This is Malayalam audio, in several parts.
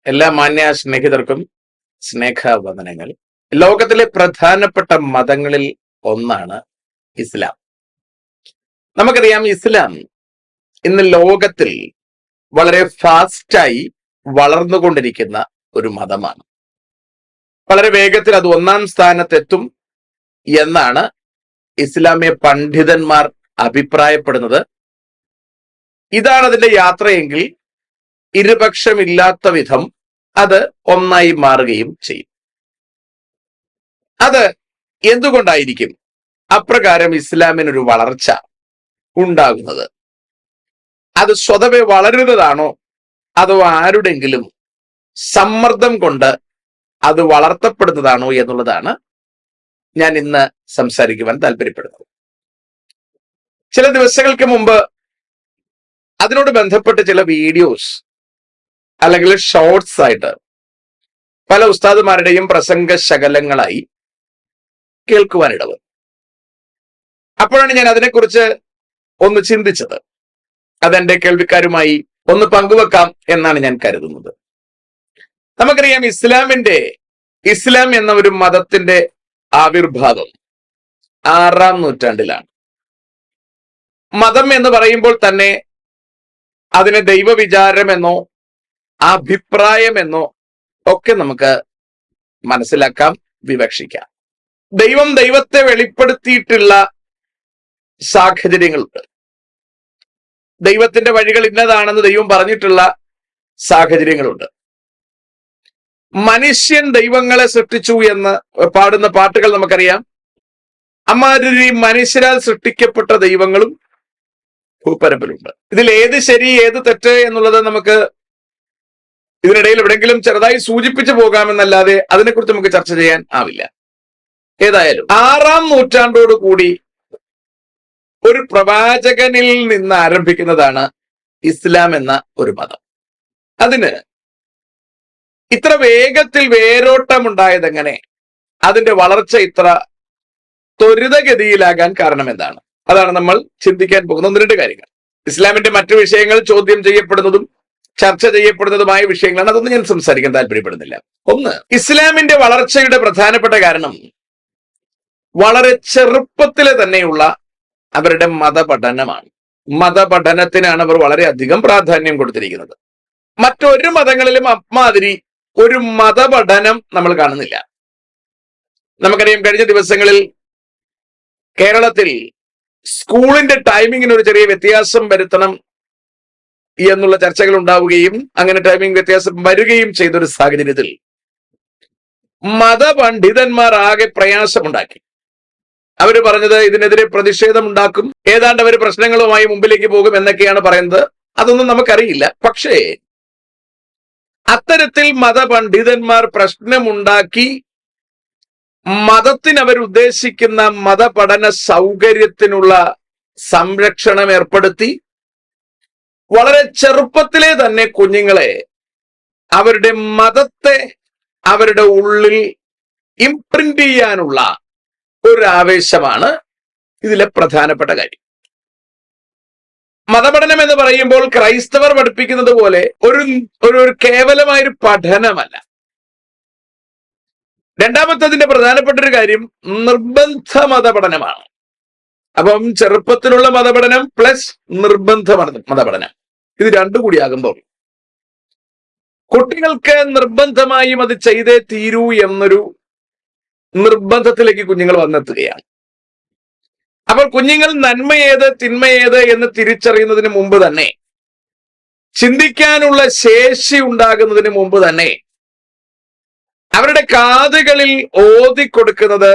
എല്ലാ മാന്യ സ്നേഹിതർക്കും സ്നേഹവന്ദനങ്ങൾ. ലോകത്തിലെ പ്രധാനപ്പെട്ട മതങ്ങളിൽ ഒന്നാണ് ഇസ്ലാം. നമുക്കറിയാം, ഇസ്ലാം ഇന്ന് ലോകത്തിൽ വളരെ ഫാസ്റ്റായി വളർന്നുകൊണ്ടിരിക്കുന്ന ഒരു മതമാണ്. വളരെ വേഗത്തിൽ അത് ഒന്നാം സ്ഥാനത്തെത്തും എന്നാണ് ഇസ്ലാമിക പണ്ഡിതന്മാർ അഭിപ്രായപ്പെടുന്നത്. ഇതാണ് അതിന്റെ യാത്രയെങ്കിൽ ഇരുപക്ഷമില്ലാത്ത വിധം അത് ഒന്നായി മാറുകയും ചെയ്യും. അത് എന്തുകൊണ്ടായിരിക്കും അപ്രകാരം ഇസ്ലാമിനൊരു വളർച്ച ഉണ്ടാകുന്നത്? അത് സ്വതവേ വളരുന്നതാണോ, അതോ ആരുടെങ്കിലും സമ്മർദ്ദം കൊണ്ട് അത് വളർത്തപ്പെടുന്നതാണോ എന്നുള്ളതാണ് ഞാൻ ഇന്ന് സംസാരിക്കുവാൻ താല്പര്യപ്പെടുന്നത്. ചില ദിവസങ്ങൾക്ക് മുമ്പ് അതിനോട് ബന്ധപ്പെട്ട് ചില വീഡിയോസ് അല്ലെങ്കിൽ ഷോർട്സ് ആയിട്ട് പല ഉസ്താദുമാരുടെയും പ്രസംഗ ശകലങ്ങളായി കേൾക്കുവാനിടവ്. അപ്പോഴാണ് ഞാൻ അതിനെക്കുറിച്ച് ഒന്ന് ചിന്തിച്ചത്. അതെന്റെ കേൾവിക്കാരുമായി ഒന്ന് പങ്കുവെക്കാം എന്നാണ് ഞാൻ കരുതുന്നത്. നമുക്കറിയാം, ഇസ്ലാം എന്ന ഒരു മതത്തിന്റെ ആവിർഭാവം 6-ാം നൂറ്റാണ്ടിലാണ്. മതം എന്ന് പറയുമ്പോൾ തന്നെ അതിനെ ദൈവവിചാരമെന്നോ അഭിപ്രായമെന്നോ ഒക്കെ നമുക്ക് മനസ്സിലാക്കാം, വിവക്ഷിക്കാം. ദൈവത്തെ വെളിപ്പെടുത്തിയിട്ടുള്ള സാഹചര്യങ്ങളുണ്ട്. ദൈവത്തിന്റെ വഴികൾ ഇന്നതാണെന്ന് ദൈവം പറഞ്ഞിട്ടുള്ള സാഹചര്യങ്ങളുണ്ട്. മനുഷ്യൻ ദൈവങ്ങളെ സൃഷ്ടിച്ചു എന്ന് പാടുന്ന പാട്ടുകൾ നമുക്കറിയാം. അമ്മാതിരി മനുഷ്യരാൽ സൃഷ്ടിക്കപ്പെട്ട ദൈവങ്ങളും ഭൂപരപ്പിലുണ്ട്. ഇതിൽ ഏത് ശരി ഏത് തെറ്റ് എന്നുള്ളത് നമുക്ക് ഇതിനിടയിൽ എവിടെയെങ്കിലും ചെറുതായി സൂചിപ്പിച്ചു പോകാമെന്നല്ലാതെ അതിനെക്കുറിച്ച് നമുക്ക് ചർച്ച ചെയ്യാൻ ആവില്ല. ഏതായാലും 6-ാം നൂറ്റാണ്ടോട് കൂടി ഒരു പ്രവാചകനിൽ നിന്ന് ആരംഭിക്കുന്നതാണ് ഇസ്ലാം എന്ന ഒരു മതം. അതിന് ഇത്ര വേഗത്തിൽ വേരോട്ടമുണ്ടായത് എങ്ങനെ? അതിന്റെ വളർച്ച ഇത്ര ത്വരിതഗതിയിലാകാൻ കാരണം എന്താണ്? അതാണ് നമ്മൾ ചിന്തിക്കാൻ പോകുന്ന 1-2 കാര്യങ്ങൾ. ഇസ്ലാമിന്റെ മറ്റു വിഷയങ്ങൾ ചോദ്യം ചെയ്യപ്പെടുന്നതും ചർച്ച ചെയ്യപ്പെടുന്നതുമായ വിഷയങ്ങളാണ്. അതൊന്നും ഞാൻ സംസാരിക്കാൻ താല്പര്യപ്പെടുന്നില്ല. ഒന്ന്, ഇസ്ലാമിന്റെ വളർച്ചയുടെ പ്രധാനപ്പെട്ട കാരണം വളരെ ചെറുപ്പത്തിലെ തന്നെയുള്ള അവരുടെ മതപഠനമാണ്. മതപഠനത്തിനാണ് അവർ വളരെയധികം പ്രാധാന്യം കൊടുത്തിരിക്കുന്നത്. മറ്റൊരു മതങ്ങളിലും അമ്മാതിരി ഒരു മതപഠനം നമ്മൾ കാണുന്നില്ല. നമുക്കറിയാം, കഴിഞ്ഞ ദിവസങ്ങളിൽ കേരളത്തിൽ സ്കൂളിന്റെ ടൈമിങ്ങിന് ഒരു ചെറിയ വ്യത്യാസം വരുത്തണം എന്നുള്ള ചർച്ചകൾ ഉണ്ടാവുകയും അങ്ങനെ ടൈമിംഗ് വ്യത്യാസം വരികയും ചെയ്തൊരു സാഹചര്യത്തിൽ മതപണ്ഡിതന്മാർ ആകെ പ്രയാസമുണ്ടാക്കി. അവര് പറഞ്ഞത് ഇതിനെതിരെ പ്രതിഷേധം ഉണ്ടാക്കും, ഏതാണ്ട് അവർ പ്രശ്നങ്ങളുമായി മുമ്പിലേക്ക് പോകും എന്നൊക്കെയാണ് പറയുന്നത്. അതൊന്നും നമുക്കറിയില്ല. പക്ഷേ അത്തരത്തിൽ മതപണ്ഡിതന്മാർ പ്രശ്നമുണ്ടാക്കി മതത്തിന് അവരുദ്ദേശിക്കുന്ന മതപഠന സൗകര്യത്തിനുള്ള സംരക്ഷണം ഏർപ്പെടുത്തി വളരെ ചെറുപ്പത്തിലെ തന്നെ കുഞ്ഞുങ്ങളെ അവരുടെ മതത്തെ അവരുടെ ഉള്ളിൽ ഇംപ്രിന്റ് ചെയ്യാനുള്ള ഒരു ആവേശമാണ് ഇതിലെ പ്രധാനപ്പെട്ട കാര്യം. മതപഠനം എന്ന് പറയുമ്പോൾ ക്രൈസ്തവർ പഠിപ്പിക്കുന്നത് പോലെ ഒരു കേവലമായൊരു പഠനമല്ല. രണ്ടാമത്തതിന്റെ പ്രധാനപ്പെട്ട ഒരു കാര്യം നിർബന്ധ മതപഠനമാണ്. അപ്പം ചെറുപ്പത്തിലുള്ള മതപഠനം പ്ലസ് നിർബന്ധ മതപഠനം, ഇത് രണ്ടും കൂടിയാകുമ്പോൾ കുട്ടികൾക്ക് നിർബന്ധമായും അത് ചെയ്തേ തീരൂ എന്നൊരു നിർബന്ധത്തിലേക്ക് കുഞ്ഞുങ്ങൾ വന്നെത്തുകയാണ്. അപ്പോൾ കുഞ്ഞുങ്ങൾ നന്മയേത് തിന്മയേത് എന്ന് തിരിച്ചറിയുന്നതിന് മുമ്പ് തന്നെ, ചിന്തിക്കാനുള്ള ശേഷി ഉണ്ടാകുന്നതിന് മുമ്പ് തന്നെ അവരുടെ കാതുകളിൽ ഓതിക്കൊടുക്കുന്നത്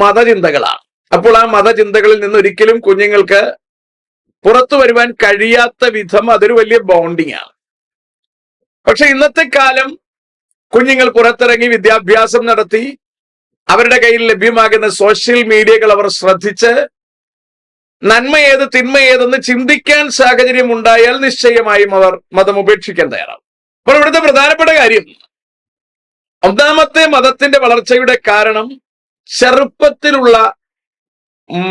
മതചിന്തകളാണ്. അപ്പോൾ ആ മതചിന്തകളിൽ നിന്ന് ഒരിക്കലും കുഞ്ഞുങ്ങൾക്ക് പുറത്തു വരുവാൻ കഴിയാത്ത വിധം അതൊരു വലിയ ബോണ്ടിങ് ആണ്. പക്ഷെ ഇന്നത്തെ കാലം കുഞ്ഞുങ്ങൾ പുറത്തിറങ്ങി വിദ്യാഭ്യാസം നടത്തി അവരുടെ കയ്യിൽ ലഭ്യമാകുന്ന സോഷ്യൽ മീഡിയകൾ അവർ ശ്രദ്ധിച്ച് നന്മ ഏത് തിന്മ ഏതെന്ന് ചിന്തിക്കാൻ സാഹചര്യം ഉണ്ടായാൽ നിശ്ചയമായും അവർ മതം ഉപേക്ഷിക്കാൻ തയ്യാറാവും. അപ്പോൾ ഇവിടുത്തെ പ്രധാനപ്പെട്ട കാര്യം, ഒന്നാമത്തെ മതത്തിന്റെ വളർച്ചയുടെ കാരണം ചെറുപ്പത്തിലുള്ള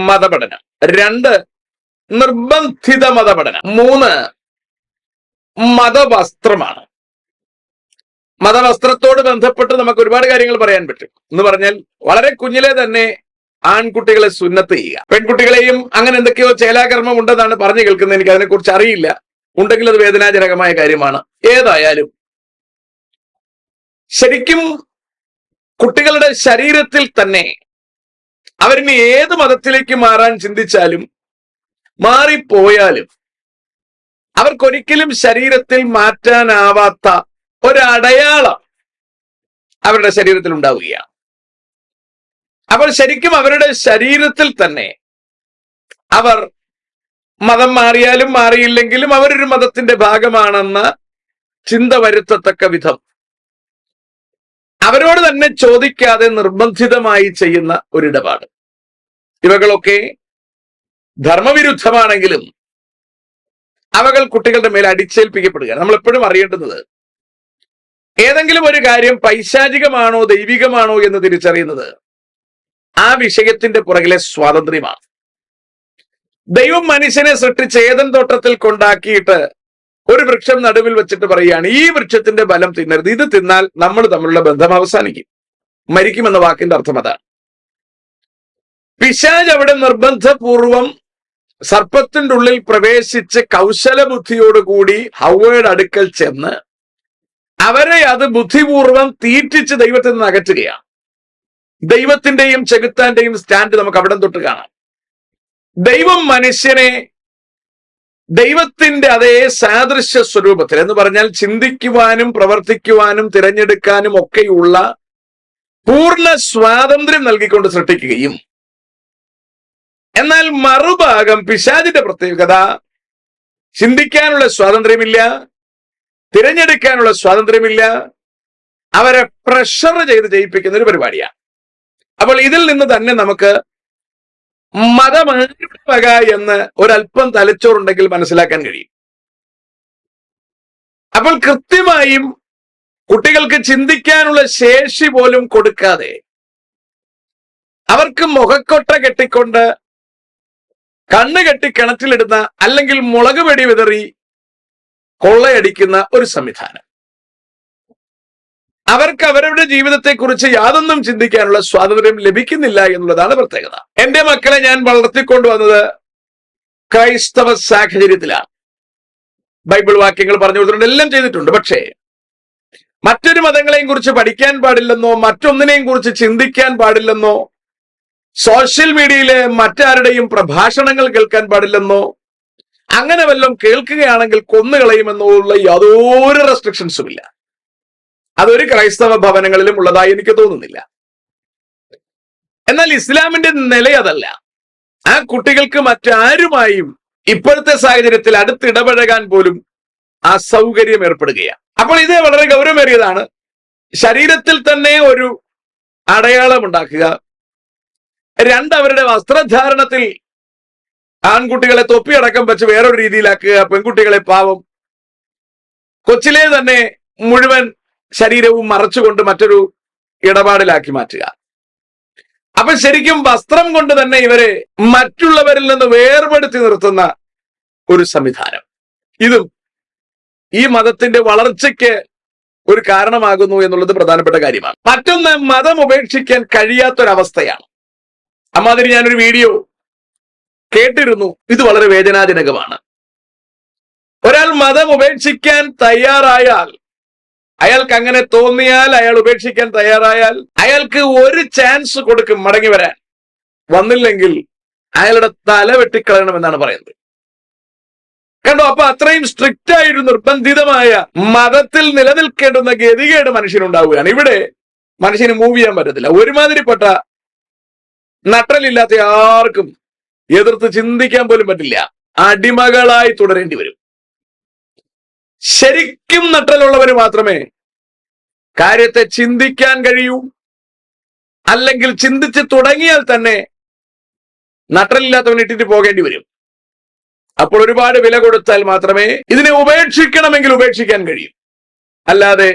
മതപഠനം, 2 നിർബന്ധിത മതപഠനം, 3 മതവസ്ത്രമാണ്. മതവസ്ത്രത്തോട് ബന്ധപ്പെട്ട് നമുക്ക് ഒരുപാട് കാര്യങ്ങൾ പറയാൻ പറ്റും. എന്ന് പറഞ്ഞാൽ വളരെ കുഞ്ഞിലെ തന്നെ ആൺകുട്ടികളെ സുന്നത്ത് ചെയ്യുക, പെൺകുട്ടികളെയും അങ്ങനെ എന്തൊക്കെയോ ചേലാകർമ്മം ഉണ്ടെന്നാണ് പറഞ്ഞു കേൾക്കുന്നത്. എനിക്ക് അതിനെക്കുറിച്ച് അറിയില്ല, ഉണ്ടെങ്കിൽ അത് വേദനാജനകമായ കാര്യമാണ്. ഏതായാലും ശരിക്കും കുട്ടികളുടെ ശരീരത്തിൽ തന്നെ അവരിനി ഏത് മതത്തിലേക്ക് മാറാൻ ചിന്തിച്ചാലും മാറിപ്പോയാലും അവർക്കൊരിക്കലും ശരീരത്തിൽ മാറ്റാനാവാത്ത ഒരടയാളം അവരുടെ ശരീരത്തിൽ ഉണ്ടാവുകയാണ്. അപ്പോൾ ശരിക്കും അവരുടെ ശരീരത്തിൽ തന്നെ അവർ മതം മാറിയാലും മാറിയില്ലെങ്കിലും അവരൊരു മതത്തിന്റെ ഭാഗമാണെന്ന ചിന്ത വരുത്തത്തക്ക വിധം അവരോട് തന്നെ ചോദിക്കാതെ നിർബന്ധിതമായി ചെയ്യുന്ന ഒരിടപാട്. ഇവകളൊക്കെ ധർമ്മവിരുദ്ധമാണെങ്കിലും അവകൾ കുട്ടികളുടെ മേൽ അടിച്ചേൽപ്പിക്കപ്പെടുക. നമ്മൾ എപ്പോഴും അറിയേണ്ടുന്നത് ഏതെങ്കിലും ഒരു കാര്യം പൈശാചികമാണോ ദൈവികമാണോ എന്ന് തിരിച്ചറിയുന്നത് ആ വിഷയത്തിന്റെ പുറകിലെ സ്വാതന്ത്ര്യമാണ്. ദൈവം മനുഷ്യനെ സൃഷ്ടിച്ച് ഏദൻ തോട്ടത്തിൽ കൊണ്ടാക്കിയിട്ട് ഒരു വൃക്ഷം നടുവിൽ വെച്ചിട്ട് പറയുകയാണ്, ഈ വൃക്ഷത്തിന്റെ ഫലം തിന്നരുത്, ഇത് തിന്നാൽ നമ്മൾ തമ്മിലുള്ള ബന്ധം അവസാനിക്കും, മരിക്കുമെന്ന വാക്കിന്റെ അർത്ഥം അതാണ്. പിശാച് അവിടെ നിർബന്ധപൂർവം സർപ്പത്തിന്റെ ഉള്ളിൽ പ്രവേശിച്ച് കൗശല ബുദ്ധിയോടുകൂടി ഹവ്വയുടെ അടുക്കൽ ചെന്ന് അവരെ അത് ബുദ്ധിപൂർവം തീറ്റിച്ച് ദൈവത്തിൽ നിന്ന് അകറ്റുകയാണ്. ദൈവത്തിന്റെയും ചെകുത്താന്റെയും സ്റ്റാൻഡ് നമുക്ക് അവിടെ തൊട്ട് കാണാം. ദൈവം മനുഷ്യനെ ദൈവത്തിന്റെ അതേ സാദൃശ്യ സ്വരൂപത്തിൽ, എന്ന് പറഞ്ഞാൽ ചിന്തിക്കുവാനും പ്രവർത്തിക്കുവാനും തിരഞ്ഞെടുക്കാനും ഒക്കെയുള്ള പൂർണ്ണ സ്വാതന്ത്ര്യം നൽകിക്കൊണ്ട് സൃഷ്ടിക്കുകയും, എന്നാൽ മറുഭാഗം പിശാചിന്റെ പ്രത്യേകത ചിന്തിക്കാനുള്ള സ്വാതന്ത്ര്യമില്ല, തിരഞ്ഞെടുക്കാനുള്ള സ്വാതന്ത്ര്യമില്ല, അവരെ പ്രഷർ ചെയ്ത് ജയിപ്പിക്കുന്ന ഒരു പരിപാടിയാണ്. അപ്പോൾ ഇതിൽ നിന്ന് തന്നെ നമുക്ക് മതമാരുടെ വക എന്ന് ഒരല്പം തലച്ചോറുണ്ടെങ്കിൽ മനസ്സിലാക്കാൻ കഴിയും. അപ്പോൾ കൃത്യമായും കുട്ടികൾക്ക് ചിന്തിക്കാനുള്ള ശേഷി പോലും കൊടുക്കാതെ അവർക്ക് മുഖക്കൊട്ട കെട്ടിക്കൊണ്ട് കണ്ണ് കെട്ടി കിണറ്റിലിടുന്ന, അല്ലെങ്കിൽ മുളക് വെടി വിതറി കൊള്ളയടിക്കുന്ന ഒരു സംവിധാനം. അവർക്ക് അവരുടെ ജീവിതത്തെക്കുറിച്ച് യാതൊന്നും ചിന്തിക്കാനുള്ള സ്വാതന്ത്ര്യം ലഭിക്കുന്നില്ല എന്നുള്ളതാണ് പ്രത്യേകത. എന്റെ മക്കളെ ഞാൻ വളർത്തിക്കൊണ്ടുവന്നത് ക്രൈസ്തവ സാഹചര്യത്തിലാണ്. ബൈബിൾ വാക്യങ്ങൾ പറഞ്ഞു കൊടുത്തിട്ടുണ്ട്, എല്ലാം ചെയ്തിട്ടുണ്ട്. പക്ഷേ മറ്റൊരു മതങ്ങളെയും കുറിച്ച് പഠിക്കാൻ പാടില്ലെന്നോ മറ്റൊന്നിനെയും കുറിച്ച് ചിന്തിക്കാൻ പാടില്ലെന്നോ സോഷ്യൽ മീഡിയയിലെ മറ്റാരുടെയും പ്രഭാഷണങ്ങൾ കേൾക്കാൻ പാടില്ലെന്നോ അങ്ങനെ വല്ലതും കേൾക്കുകയാണെങ്കിൽ കൊന്നുകളയുമെന്നോ ഉള്ള യാതൊരു റെസ്ട്രിക്ഷൻസും ഇല്ല. അതൊരു ക്രൈസ്തവ ഭവനങ്ങളിലും ഉള്ളതായി എനിക്ക് തോന്നുന്നില്ല. എന്നാൽ ഇസ്ലാമിന്റെ നില അതല്ല. ആ കുട്ടികൾക്ക് മറ്റാരുമായും ഇപ്പോഴത്തെ സാഹചര്യത്തിൽ അടുത്തിടപഴകാൻ പോലും അസൗകര്യം ഏർപ്പെടുകയാണ്. അപ്പോൾ ഇത് വളരെ ഗൗരവമേറിയതാണ്. ശരീരത്തിൽ തന്നെ ഒരു അടയാളം ഉണ്ടാക്കുക. രണ്ട്, അവരുടെ വസ്ത്രധാരണത്തിൽ ആൺകുട്ടികളെ തൊപ്പിയടക്കം വെച്ച് വേറൊരു രീതിയിലാക്കുക. പെൺകുട്ടികളെ പാവം കൊച്ചിലെ തന്നെ മുഴുവൻ ശരീരവും മറച്ചുകൊണ്ട് മറ്റൊരു ഇടപാടിലാക്കി മാറ്റുക. അപ്പൊ ശരിക്കും വസ്ത്രം കൊണ്ട് തന്നെ ഇവരെ മറ്റുള്ളവരിൽ നിന്ന് വേർപെടുത്തി നിർത്തുന്ന ഒരു സംവിധാനം. ഇതും ഈ മതത്തിന്റെ വളർച്ചയ്ക്ക് ഒരു കാരണമാകുന്നു എന്നുള്ളത് പ്രധാനപ്പെട്ട കാര്യമാണ്. മറ്റൊന്ന്, മതം ഉപേക്ഷിക്കാൻ കഴിയാത്തൊരവസ്ഥയാണ്. അമ്മാതിരി ഞാനൊരു വീഡിയോ കേട്ടിരുന്നു, ഇത് വളരെ വേദനാജനകമാണ്. ഒരാൾ മതം ഉപേക്ഷിക്കാൻ തയ്യാറായാൽ, അയാൾക്ക് അങ്ങനെ തോന്നിയാൽ, അയാൾ ഉപേക്ഷിക്കാൻ തയ്യാറായാൽ അയാൾക്ക് ഒരു ചാൻസ് കൊടുക്കും മടങ്ങി വരാൻ. വന്നില്ലെങ്കിൽ അയാളുടെ തല വെട്ടിക്കളയണമെന്നാണ് പറയുന്നത്. കണ്ടോ? അപ്പൊ അത്രയും സ്ട്രിക്റ്റ് ആയിട്ട് നിർബന്ധിതമായ മതത്തിൽ നിലനിൽക്കേണ്ടുന്ന ഗതികേട് മനുഷ്യനുണ്ടാവുകയാണ്. ഇവിടെ മനുഷ്യന് മൂവ് ചെയ്യാൻ പറ്റത്തില്ല. ഒരുമാതിരിപ്പെട്ട നട്ടലില്ലാത്ത ആർക്കും എതിർത്ത് ചിന്തിക്കാൻ പോലും പറ്റില്ല. അടിമകളായി തുടരേണ്ടി വരും. ശരിക്കും നട്ടലുള്ളവര് മാത്രമേ കാര്യത്തെ ചിന്തിക്കാൻ കഴിയൂ. അല്ലെങ്കിൽ ചിന്തിച്ച് തുടങ്ങിയാൽ തന്നെ നട്ടലില്ലാത്തവൻ ഇട്ടിട്ട് പോകേണ്ടി വരും. അപ്പോൾ ഒരുപാട് വില കൊടുത്താൽ മാത്രമേ ഇതിനെ ഉപേക്ഷിക്കണമെങ്കിൽ ഉപേക്ഷിക്കാൻ കഴിയും. അല്ലാതെ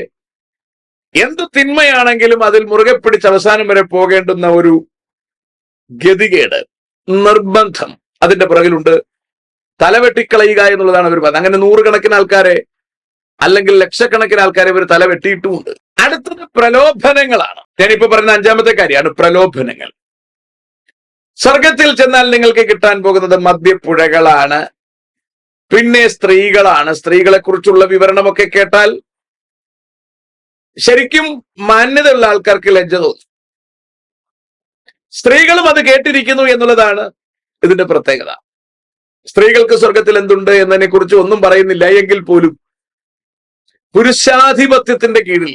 എന്ത് തിന്മയാണെങ്കിലും അതിൽ മുറുകെ പിടിച്ച് അവസാനം വരെ പോകേണ്ടുന്ന ഒരു ഗതികേട്, നിർബന്ധം അതിന്റെ പുറകിലുണ്ട്. തലവെട്ടിക്കളയുക എന്നുള്ളതാണ് അവർ പറഞ്ഞത്. അങ്ങനെ നൂറുകണക്കിന് ആൾക്കാരെ അല്ലെങ്കിൽ ലക്ഷക്കണക്കിന് ആൾക്കാരെ ഇവർ തല വെട്ടിയിട്ടുമുണ്ട്. അടുത്തത് പ്രലോഭനങ്ങളാണ്. ഞാനിപ്പോ പറയുന്ന അഞ്ചാമത്തെ കാര്യമാണ് പ്രലോഭനങ്ങൾ. സ്വർഗത്തിൽ ചെന്നാൽ നിങ്ങൾക്ക് കിട്ടാൻ പോകുന്നത് മദ്യപ്പുഴകളാണ്, പിന്നെ സ്ത്രീകളാണ്. സ്ത്രീകളെ കുറിച്ചുള്ള വിവരണമൊക്കെ കേട്ടാൽ ശരിക്കും മാന്യതയുള്ള ആൾക്കാർക്ക് ലജ്ജ തോന്നും. സ്ത്രീകളും അത് കേട്ടിരിക്കുന്നു എന്നുള്ളതാണ് ഇതിന്റെ പ്രത്യേകത. സ്ത്രീകൾക്ക് സ്വർഗത്തിൽ എന്തുണ്ട് എന്നതിനെ കുറിച്ച് ഒന്നും പറയുന്നില്ല എങ്കിൽ പോലും പുരുഷാധിപത്യത്തിന്റെ കീഴിൽ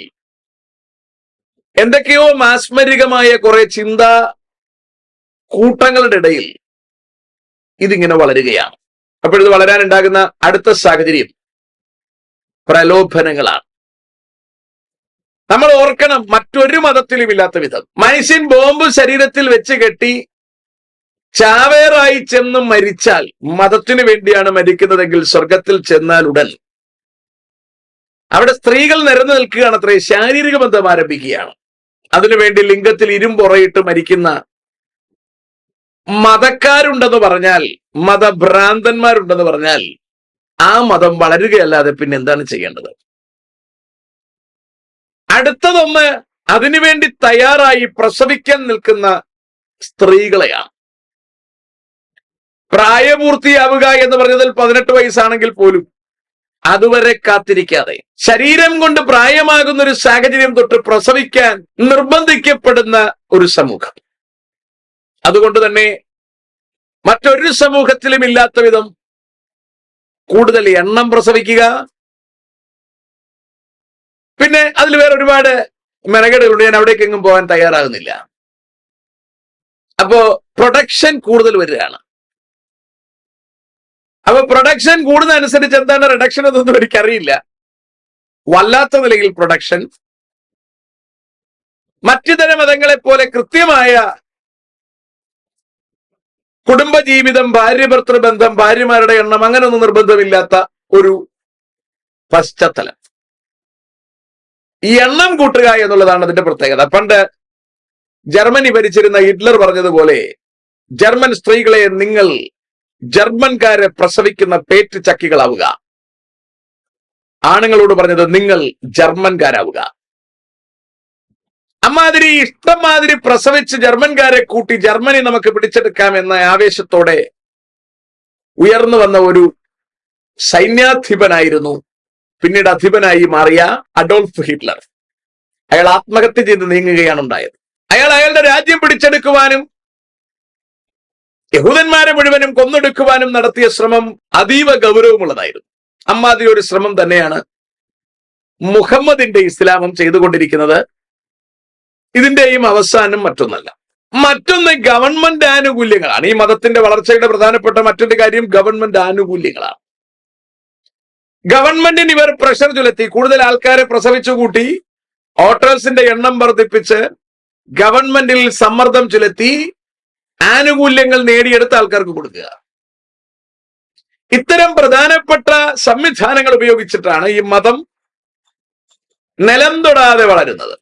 എന്തൊക്കെയോ മാസ്മരികമായ കുറെ ചിന്താ കൂട്ടങ്ങളുടെ ഇടയിൽ ഇതിങ്ങനെ വളരുകയാണ്. അപ്പോഴിത് വളരാനുണ്ടാകുന്ന അടുത്ത സാഹചര്യം പ്രലോഭനങ്ങളാണ്. നമ്മൾ ഓർക്കണം, മറ്റൊരു മതത്തിലും ഇല്ലാത്ത വിധം മനുഷ്യൻ ബോംബ് ശരീരത്തിൽ വെച്ച് കെട്ടി ചാവേറായി ചെന്ന് മരിച്ചാൽ മതത്തിന് വേണ്ടിയാണ് മരിക്കുന്നതെങ്കിൽ സ്വർഗത്തിൽ ചെന്നാൽ ഉടൻ അവിടെ സ്ത്രീകൾ നിരന്നു നിൽക്കുകയാണ്, അത്രേ ശാരീരിക ബന്ധം ആരംഭിക്കുകയാണ്. അതിനുവേണ്ടി ലിംഗത്തിൽ ഇരുമ്പുറയിട്ട് മരിക്കുന്ന മതക്കാരുണ്ടെന്ന് പറഞ്ഞാൽ, മതഭ്രാന്തന്മാരുണ്ടെന്ന് പറഞ്ഞാൽ ആ മതം വളരുകയല്ലാതെ പിന്നെ എന്താണ് ചെയ്യേണ്ടത്? അടുത്തതൊന്ന്, അതിനുവേണ്ടി തയ്യാറായി പ്രസവിക്കാൻ നിൽക്കുന്ന സ്ത്രീകളെയാണ്. പ്രായപൂർത്തിയാവുക എന്ന് പറഞ്ഞതിൽ 18 വയസ്സാണെങ്കിൽ പോലും അതുവരെ കാത്തിരിക്കാതെ ശരീരം കൊണ്ട് പ്രായമാകുന്ന ഒരു സാഹചര്യം തൊട്ട് പ്രസവിക്കാൻ നിർബന്ധിക്കപ്പെടുന്ന ഒരു സമൂഹം. അതുകൊണ്ട് തന്നെ മറ്റൊരു സമൂഹത്തിലും ഇല്ലാത്ത വിധം കൂടുതൽ എണ്ണം പ്രസവിക്കുക, പിന്നെ അതിൽ വേറെ ഒരുപാട് മെനകേടുകളുണ്ട്. ഞാൻ അവിടേക്കെങ്ങും പോകാൻ തയ്യാറാകുന്നില്ല. അപ്പോ പ്രൊഡക്ഷൻ കൂടുതൽ വരികയാണ്. അപ്പൊ പ്രൊഡക്ഷൻ കൂടുന്നതനുസരിച്ച് എന്താണ് റിഡക്ഷൻ എന്നൊന്നും എനിക്കറിയില്ല. വല്ലാത്ത നിലയിൽ പ്രൊഡക്ഷൻ. മറ്റു തര മതങ്ങളെ പോലെ കൃത്യമായ കുടുംബജീവിതം, ഭാര്യ-ഭർത്തൃ ബന്ധം, ഭാര്യമാരുടെ എണ്ണം അങ്ങനെയൊന്നും നിർബന്ധമില്ലാത്ത ഒരു പശ്ചാത്തലം. ഈ എണ്ണം കൂട്ടുക എന്നുള്ളതാണ് അതിന്റെ പ്രത്യേകത. പണ്ട് ജർമ്മനി ഭരിച്ചിരുന്ന ഹിറ്റ്ലർ പറഞ്ഞതുപോലെ, ജർമ്മൻ സ്ത്രീകളെ നിങ്ങൾ ജർമ്മൻകാരെ പ്രസവിക്കുന്ന പേറ്റ് ചക്കികളാവുക. ആണുങ്ങളോട് പറഞ്ഞത് നിങ്ങൾ ജർമ്മൻകാരാവുക. അമ്മാതിരി ഇഷ്ടംമാതിരി പ്രസവിച്ച് ജർമ്മൻകാരെ കൂട്ടി ജർമ്മനി നമുക്ക് പിടിച്ചെടുക്കാം എന്ന ആവേശത്തോടെ ഉയർന്നു വന്ന ഒരു സൈന്യാധിപനായിരുന്നു പിന്നീട് അധിപനായി മാറിയ അഡോൾഫ് ഹിറ്റ്ലർ. അയാൾ ആത്മഹത്യ ചെയ്ത് നീങ്ങുകയാണ് ഉണ്ടായത്. അയാൾ അയാളുടെ രാജ്യം പിടിച്ചെടുക്കുവാനും യഹൂദന്മാരെ മുഴുവനും കൊന്നൊടുക്കുവാനും നടത്തിയ ശ്രമം അതീവ ഗൗരവമുള്ളതായിരുന്നു. അമ്മാതിരി ഒരു ശ്രമം തന്നെയാണ് മുഹമ്മദിന്റെ ഇസ്ലാമും ചെയ്തുകൊണ്ടിരിക്കുന്നത്. ഇതിന്റെയും അവസാനം മറ്റൊന്നല്ല. മറ്റൊന്ന് ഗവൺമെന്റ് ആനുകൂല്യങ്ങളാണ്. ഈ മതത്തിന്റെ വളർച്ചയുടെ പ്രധാനപ്പെട്ട മറ്റൊരു കാര്യം ഗവൺമെന്റ് ആനുകൂല്യങ്ങളാണ്. ഗവൺമെന്റിന് ഇവർ പ്രഷർ ചുലത്തി കൂടുതൽ ആൾക്കാരെ പ്രസവിച്ചു കൂട്ടി ഹോട്ടൽസിന്റെ എണ്ണം വർദ്ധിപ്പിച്ച് ഗവൺമെന്റിൽ സമ്മർദ്ദം ചുലത്തി ആനുകൂല്യങ്ങൾ നേടിയെടുത്ത ആൾക്കാർക്ക് കൊടുക്കുക. ഇത്തരം പ്രധാനപ്പെട്ട സംവിധാനങ്ങൾ ഉപയോഗിച്ചിട്ടാണ് ഈ മതം നിലം തൊടാതെ വളരുന്നത്.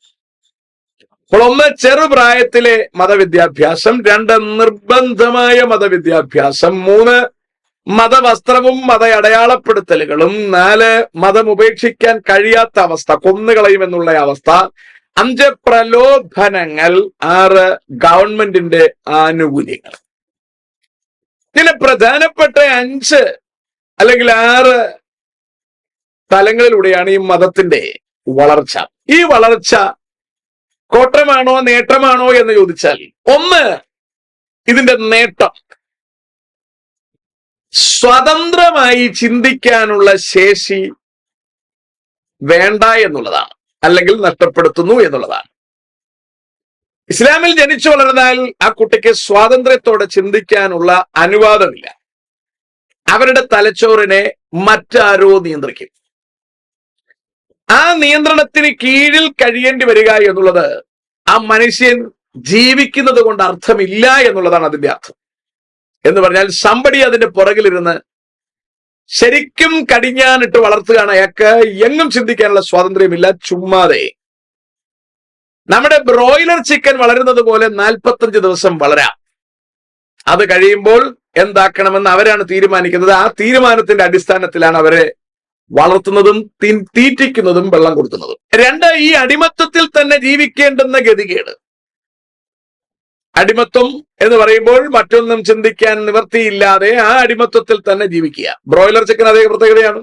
അപ്പോൾ ഒന്ന്, ചെറുപ്രായത്തിലെ മതവിദ്യാഭ്യാസം. 2, നിർബന്ധമായ മതവിദ്യാഭ്യാസം. 3, മതവസ്ത്രവും മത അടയാളപ്പെടുത്തലുകളും. 4, മതം ഉപേക്ഷിക്കാൻ കഴിയാത്ത അവസ്ഥ, കൊന്നുകളയുമെന്നുള്ള അവസ്ഥ. 5, പ്രലോഭനങ്ങൾ. 6, ഗവൺമെന്റിന്റെ ആനുകൂല്യങ്ങൾ. ഇങ്ങനെ പ്രധാനപ്പെട്ട 5 അല്ലെങ്കിൽ 6 തലങ്ങളിലൂടെയാണ് ഈ മതത്തിന്റെ വളർച്ച. ഈ വളർച്ച കോട്ടമാണോ നേട്ടമാണോ എന്ന് ചോദിച്ചാൽ, ഒന്ന്, ഇതിന്റെ നേട്ടം സ്വതന്ത്രമായി ചിന്തിക്കാനുള്ള ശേഷി വേണ്ട എന്നുള്ളതാണ്, അല്ലെങ്കിൽ നഷ്ടപ്പെടുത്തുന്നു എന്നുള്ളതാണ്. ഇസ്ലാമിൽ ജനിച്ചു വളർന്നാൽ ആ കുട്ടിക്ക് സ്വാതന്ത്ര്യത്തോടെ ചിന്തിക്കാനുള്ള അനുവാദമില്ല. അവരുടെ തലച്ചോറിനെ മറ്റാരോ നിയന്ത്രിക്കും. ആ നിയന്ത്രണത്തിന് കീഴിൽ കഴിയേണ്ടി വരിക എന്നുള്ളത് ആ മനുഷ്യൻ ജീവിക്കുന്നത് കൊണ്ട് അർത്ഥമില്ല എന്നുള്ളതാണ് അതിന്റെ അർത്ഥം. എന്ന് പറഞ്ഞാൽ സമ്പടി അതിന്റെ പുറകിലിരുന്ന് ശരിക്കും കടിഞ്ഞാനിട്ട് വളർത്തുകയാണ്. അയാൾക്ക് എങ്ങും ചിന്തിക്കാനുള്ള സ്വാതന്ത്ര്യമില്ല. ചുമ്മാതെ നമ്മുടെ ബ്രോയിലർ ചിക്കൻ വളരുന്നത് പോലെ 45 ദിവസം വളരാം. അത് കഴിയുമ്പോൾ എന്താക്കണമെന്ന് അവരാണ് തീരുമാനിക്കുന്നത്. ആ തീരുമാനത്തിന്റെ അടിസ്ഥാനത്തിലാണ് അവരെ വളർത്തുന്നതും തീറ്റിക്കുന്നതും വെള്ളം കൊടുക്കുന്നതും. രണ്ട്, ഈ അടിമത്തത്തിൽ തന്നെ ജീവിക്കേണ്ടുന്ന ഗതികേട്. അടിമത്വം എന്ന് പറയുമ്പോൾ മറ്റൊന്നും ചിന്തിക്കാൻ നിവർത്തിയില്ലാതെ ആ അടിമത്വത്തിൽ തന്നെ ജീവിക്കുക. ബ്രോയിലർ ചിക്കൻ അതേ പ്രത്യേകതയാണ്.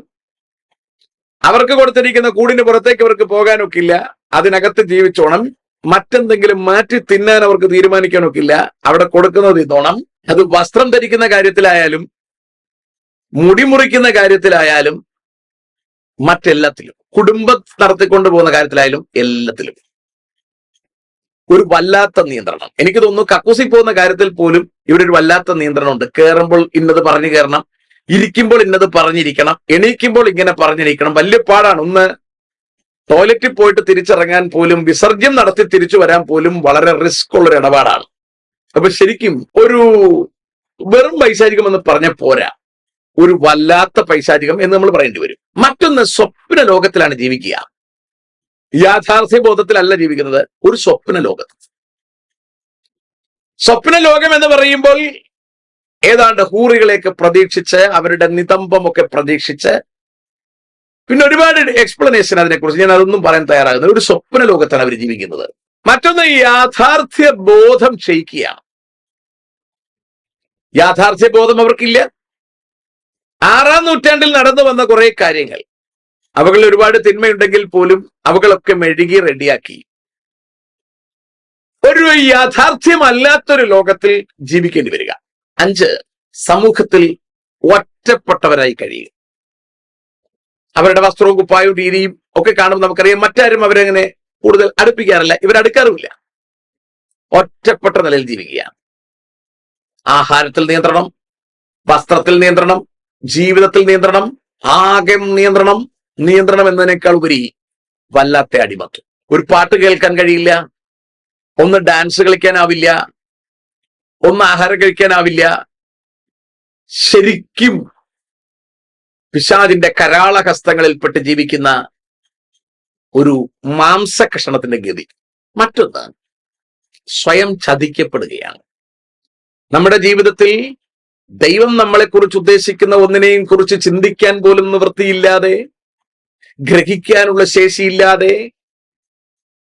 അവർക്ക് കൊടുത്തിരിക്കുന്ന കൂടിന് പുറത്തേക്ക് അവർക്ക് പോകാനൊക്കില്ല, അതിനകത്ത് ജീവിച്ചോണം. മറ്റെന്തെങ്കിലും മാറ്റി തിന്നാൻ അവർക്ക് തീരുമാനിക്കാനൊക്കില്ല, അവിടെ കൊടുക്കുന്നത് തിന്നോണം. അത് വസ്ത്രം ധരിക്കുന്ന കാര്യത്തിലായാലും മുടി മുറിക്കുന്ന കാര്യത്തിലായാലും മറ്റെല്ലാത്തിലും, കുടുംബം നടത്തിക്കൊണ്ടു പോകുന്ന കാര്യത്തിലായാലും എല്ലാത്തിലും ഒരു വല്ലാത്ത നിയന്ത്രണം. എനിക്ക് തോന്നുന്നു കക്കൂസിൽ പോകുന്ന കാര്യത്തിൽ പോലും ഇവിടെ ഒരു വല്ലാത്ത നിയന്ത്രണമുണ്ട്. കയറുമ്പോൾ ഇന്നത് പറഞ്ഞു കയറണം, ഇരിക്കുമ്പോൾ ഇന്നത് പറഞ്ഞിരിക്കണം, എണീക്കുമ്പോൾ ഇങ്ങനെ പറഞ്ഞിരിക്കണം. വലിയ പാടാണ്. ഒന്ന് ടോയ്ലറ്റിൽ പോയിട്ട് തിരിച്ചിറങ്ങാൻ പോലും, വിസർജ്യം നടത്തി തിരിച്ചു വരാൻ പോലും വളരെ റിസ്ക് ഉള്ളൊരു ഇടപാടാണ്. അപ്പൊ ശരിക്കും ഒരു വെറും പൈശാചികം എന്ന് പറഞ്ഞ പോരാ, ഒരു വല്ലാത്ത പൈശാചികം എന്ന് നമ്മൾ പറയേണ്ടി വരും. മറ്റൊന്ന്, സ്വപ്ന ലോകത്തിലാണ് ജീവിക്കുക. യാഥാർത്ഥ്യ ബോധത്തിലല്ല ജീവിക്കുന്നത്, ഒരു സ്വപ്ന ലോകത്ത്. സ്വപ്ന ലോകം എന്ന് പറയുമ്പോൾ ഏതാണ്ട് ഹൂറികളെയൊക്കെ പ്രതീക്ഷിച്ച്, അവരുടെ നിതംബമൊക്കെ പ്രതീക്ഷിച്ച്, പിന്നെ ഒരുപാട് എക്സ്പ്ലനേഷൻ അതിനെക്കുറിച്ച്, ഞാൻ അതൊന്നും പറയാൻ തയ്യാറാകുന്നത്. ഒരു സ്വപ്ന ലോകത്താണ് അവർ ജീവിക്കുന്നത്. മറ്റൊന്ന്, യാഥാർത്ഥ്യ ബോധം ക്ഷയിക്കുകയാണ്. യാഥാർത്ഥ്യ ബോധം അവർക്കില്ല. 6-ാം നൂറ്റാണ്ടിൽ നടന്നു വന്ന കുറെ കാര്യങ്ങൾ, അവകളിൽ ഒരുപാട് തിന്മയുണ്ടെങ്കിൽ പോലും അവകളൊക്കെ മെഴുകി റെഡിയാക്കി ഒരു യാഥാർത്ഥ്യമല്ലാത്തൊരു ലോകത്തിൽ ജീവിക്കേണ്ടി വരിക. 5, സമൂഹത്തിൽ ഒറ്റപ്പെട്ടവരായി കഴിയുക. അവരുടെ വസ്ത്രവും കുപ്പായവും രീതിയും ഒക്കെ കാണുമ്പോൾ നമുക്കറിയാം, മറ്റാരും അവരെങ്ങനെ കൂടുതൽ അടുപ്പിക്കാറില്ല, ഇവരടുക്കാറുമില്ല. ഒറ്റപ്പെട്ട നിലയിൽ ജീവിക്കുക. ആഹാരത്തിൽ നിയന്ത്രണം, വസ്ത്രത്തിൽ നിയന്ത്രണം, ജീവിതത്തിൽ നിയന്ത്രണം, ആകെ നിയന്ത്രണം. നിയന്ത്രണം എന്നതിനേക്കാൾ ഉപരി വല്ലാത്ത അടിമത്വം. ഒരു പാട്ട് കേൾക്കാൻ കഴിയില്ല, ഒന്ന് ഡാൻസ് കളിക്കാനാവില്ല, ഒന്ന് ആഹാരം കഴിക്കാനാവില്ല. ശരിക്കും പിശാചിന്റെ കരാള ഹസ്തങ്ങളിൽപ്പെട്ട് ജീവിക്കുന്ന ഒരു മാംസകഷണത്തിന്റെ ഗതി. മറ്റൊന്ന്, സ്വയം ചതിക്കപ്പെടുകയാണ്. നമ്മുടെ ജീവിതത്തിൽ ദൈവം നമ്മളെക്കുറിച്ച് ഉദ്ദേശിക്കുന്ന ഒന്നിനെയും കുറിച്ച് ചിന്തിക്കാൻ പോലും നിവൃത്തിയില്ലാതെ, ഗ്രഹിക്കാനുള്ള ശേഷിയില്ലാതെ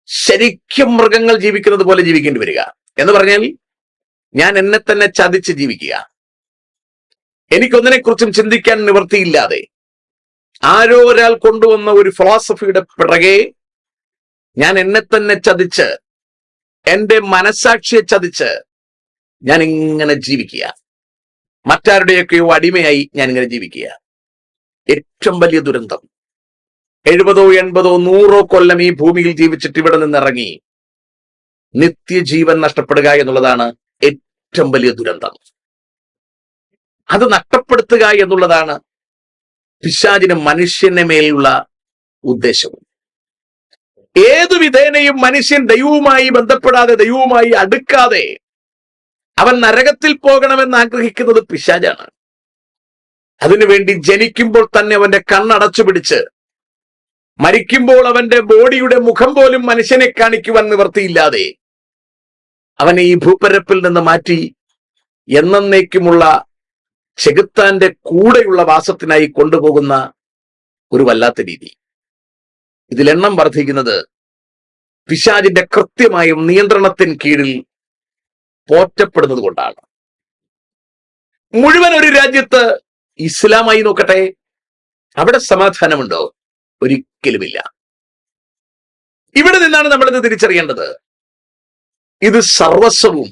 ശരിക്കും മൃഗങ്ങൾ ജീവിക്കുന്നത് പോലെ ജീവിക്കേണ്ടി വരിക. എന്ന് പറഞ്ഞാൽ ഞാൻ എന്നെ തന്നെ ചതിച്ച് ജീവിക്കുക. എനിക്കൊന്നിനെ കുറിച്ചും ചിന്തിക്കാൻ നിവൃത്തിയില്ലാതെ ആരോ ഒരാൾ കൊണ്ടുവന്ന ഒരു ഫിലോസഫിയുടെ പിറകെ ഞാൻ എന്നെ തന്നെ ചതിച്ച്, എന്റെ മനസാക്ഷിയെ ചതിച്ച് ഞാൻ ഇങ്ങനെ ജീവിക്കുക. മറ്റാരുടെയൊക്കെയോ അടിമയായി ഞാൻ ഇങ്ങനെ ജീവിക്കുക. ഏറ്റവും വലിയ ദുരന്തം. 70, 80, 100 കൊല്ലം ഈ ഭൂമിയിൽ ജീവിച്ചിട്ട് ഇവിടെ നിന്നിറങ്ങി നിത്യജീവൻ നഷ്ടപ്പെടുക എന്നുള്ളതാണ് ഏറ്റവും വലിയ ദുരന്തം. അത് നഷ്ടപ്പെടുത്തുക എന്നുള്ളതാണ് പിശാചിന് മനുഷ്യന്റെ മേലുള്ള ഉദ്ദേശവും. ഏതു വിധേനയും മനുഷ്യൻ ദൈവവുമായി ബന്ധപ്പെടാതെ, ദൈവവുമായി അടുക്കാതെ അവൻ നരകത്തിൽ പോകണമെന്ന് ആഗ്രഹിക്കുന്നത് പിശാചാണ്. അതിനുവേണ്ടി ജനിക്കുമ്പോൾ തന്നെ അവന്റെ കണ്ണടച്ചു പിടിച്ച്, മരിക്കുമ്പോൾ അവന്റെ ബോഡിയുടെ മുഖം പോലും മനുഷ്യനെ കാണിക്കുവാൻ നിവർത്തിയില്ലാതെ അവനെ ഈ ഭൂപരപ്പിൽ നിന്ന് മാറ്റി എന്നേക്കുമുള്ള ചെകുത്താന്റെ കൂടെയുള്ള വാസത്തിനായി കൊണ്ടുപോകുന്ന ഒരു വല്ലാത്ത രീതി. ഇതിലെണ്ണം വർദ്ധിക്കുന്നത് പിശാചിന്റെ കൃത്യമായും നിയന്ത്രണത്തിന് കീഴിൽ പോറ്റപ്പെടുന്നത് കൊണ്ടാണ്. മുഴുവൻ ഒരു രാജ്യത്ത് ഇസ്ലാമായി നോക്കട്ടെ, അവിടെ സമാധാനമുണ്ടോ? ഒരിക്കലുമില്ല. ഇവിടെ നിന്നാണ് നമ്മളിത് തിരിച്ചറിയേണ്ടത്. ഇത് സർവസ്വവും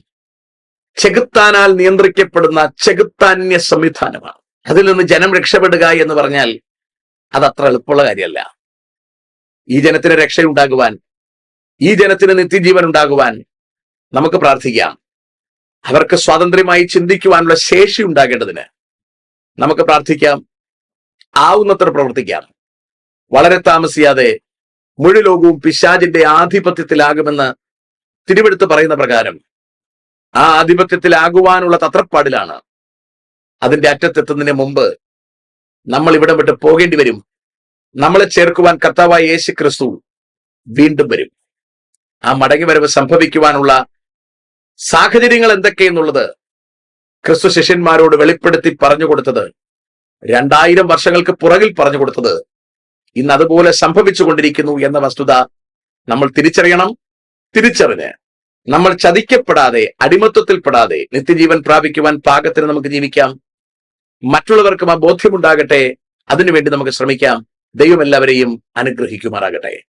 ചെകുത്താനാൽ നിയന്ത്രിക്കപ്പെടുന്ന ചെകുത്താന്യ സംവിധാനമാണ്. അതിൽ നിന്ന് ജനം രക്ഷപ്പെടുക എന്ന് പറഞ്ഞാൽ അതത്ര എളുപ്പമുള്ള കാര്യമല്ല. ഈ ജനത്തിന് രക്ഷയുണ്ടാകുവാൻ, ഈ ജനത്തിന് നിത്യജീവൻ ഉണ്ടാകുവാൻ നമുക്ക് പ്രാർത്ഥിക്കാം. അവർക്ക് സ്വാതന്ത്ര്യമായി ചിന്തിക്കുവാനുള്ള ശേഷി ഉണ്ടാകേണ്ടതിന് നമുക്ക് പ്രാർത്ഥിക്കാം, ആവുന്നത്ര പ്രവർത്തിക്കാം. വളരെ താമസിയാതെ മുഴു ലോകവും പിശാചിന്റെ ആധിപത്യത്തിലാകുമെന്ന് തിരുവെടുത്ത് പറയുന്ന പ്രകാരം ആ ആധിപത്യത്തിലാകുവാനുള്ള തത്രപ്പാടിലാണ്. അതിന്റെ അറ്റത്തെത്തുന്നതിന് മുമ്പ് നമ്മൾ ഇവിടെ വിട്ട് പോകേണ്ടി വരും. നമ്മളെ ചേർക്കുവാൻ കർത്താവായ യേശു ക്രിസ്തു വീണ്ടും വരും. ആ മടങ്ങിവരവ് സംഭവിക്കുവാനുള്ള സാഹചര്യങ്ങൾ എന്തൊക്കെയെന്നുള്ളത് ക്രിസ്തു ശിഷ്യന്മാരോട് വെളിപ്പെടുത്തി പറഞ്ഞു കൊടുത്തത്, 2000 വർഷങ്ങൾക്ക് പുറകിൽ പറഞ്ഞു കൊടുത്തത് ഇന്ന് അതുപോലെ സംഭവിച്ചുകൊണ്ടിരിക്കുന്നു എന്ന വസ്തുത നമ്മൾ തിരിച്ചറിയണം. തിരിച്ചറിഞ്ഞ് നമ്മൾ ചതിക്കപ്പെടാതെ, അടിമത്വത്തിൽപ്പെടാതെ നിത്യജീവൻ പ്രാപിക്കുവാൻ പാകത്തിന് നമുക്ക് ജീവിക്കാം. മറ്റുള്ളവർക്കും ആ ബോധ്യമുണ്ടാകട്ടെ. അതിനുവേണ്ടി നമുക്ക് ശ്രമിക്കാം. ദൈവം എല്ലാവരെയും അനുഗ്രഹിക്കുമാറാകട്ടെ.